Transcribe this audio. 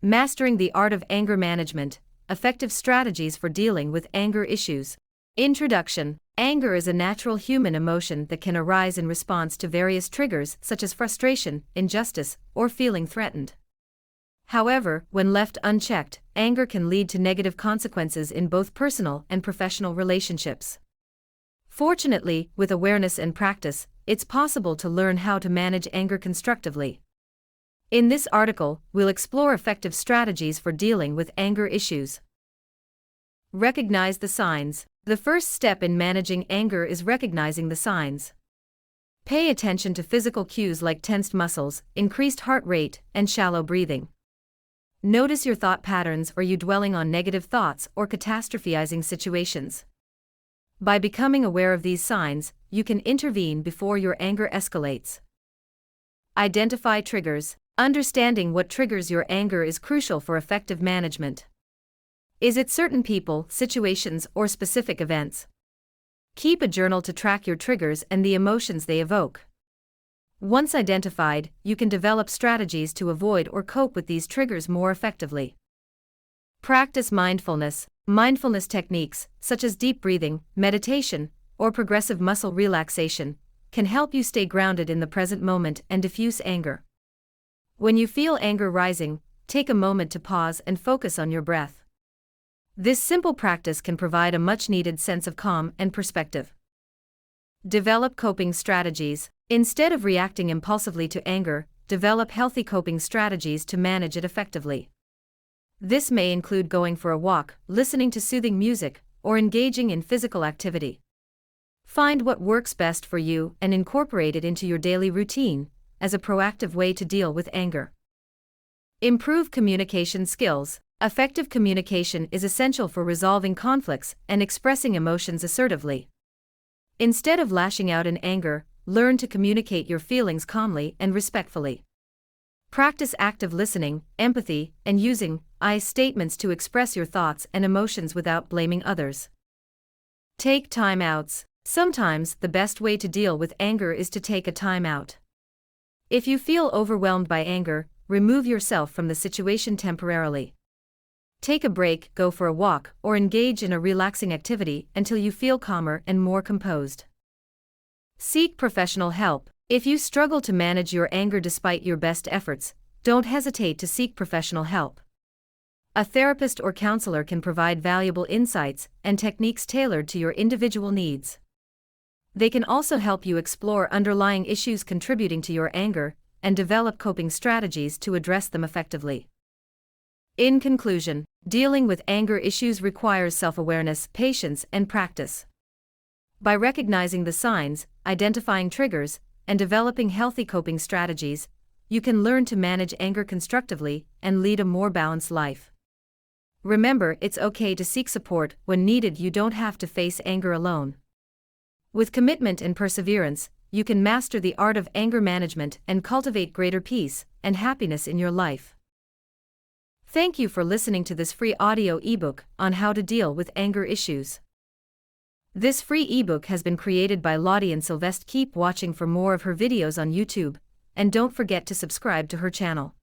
Mastering the Art of Anger Management, Effective Strategies for Dealing with Anger Issues. Introduction. Anger is a natural human emotion that can arise in response to various triggers such as frustration, injustice, or feeling threatened. However, when left unchecked, anger can lead to negative consequences in both personal and professional relationships. Fortunately, with awareness and practice, it's possible to learn how to manage anger constructively. In this article, we'll explore effective strategies for dealing with anger issues. Recognize the signs. The first step in managing anger is recognizing the signs. Pay attention to physical cues like tensed muscles, increased heart rate, and shallow breathing. Notice your thought patterns. Are you dwelling on negative thoughts or catastrophizing situations? By becoming aware of these signs, you can intervene before your anger escalates. Identify triggers. Understanding what triggers your anger is crucial for effective management. Is it certain people, situations, or specific events? Keep a journal to track your triggers and the emotions they evoke. Once identified, you can develop strategies to avoid or cope with these triggers more effectively. Practice mindfulness. Mindfulness techniques, such as deep breathing, meditation, or progressive muscle relaxation, can help you stay grounded in the present moment and diffuse anger. When you feel anger rising, take a moment to pause and focus on your breath. This simple practice can provide a much-needed sense of calm and perspective. Develop coping strategies. Instead of reacting impulsively to anger, develop healthy coping strategies to manage it effectively. This may include going for a walk, listening to soothing music, or engaging in physical activity. Find what works best for you and incorporate it into your daily routine as a proactive way to deal with anger. Improve communication skills. Effective communication is essential for resolving conflicts and expressing emotions assertively. Instead of lashing out in anger, learn to communicate your feelings calmly and respectfully. Practice active listening, empathy, and using I statements to express your thoughts and emotions without blaming others. Take time outs. Sometimes the best way to deal with anger is to take a time out. If you feel overwhelmed by anger, remove yourself from the situation temporarily. Take a break, go for a walk, or engage in a relaxing activity until you feel calmer and more composed. Seek professional help. If you struggle to manage your anger despite your best efforts, don't hesitate to seek professional help. A therapist or counselor can provide valuable insights and techniques tailored to your individual needs. They can also help you explore underlying issues contributing to your anger and develop coping strategies to address them effectively. In conclusion, dealing with anger issues requires self-awareness, patience, and practice. By recognizing the signs, identifying triggers, and developing healthy coping strategies, you can learn to manage anger constructively and lead a more balanced life. Remember, it's okay to seek support when needed. You don't have to face anger alone. With commitment and perseverance, you can master the art of anger management and cultivate greater peace and happiness in your life. Thank you for listening to this free audio ebook on how to deal with anger issues. This free ebook has been created by Lottie and Sylvester. Keep watching for more of her videos on YouTube, and don't forget to subscribe to her channel.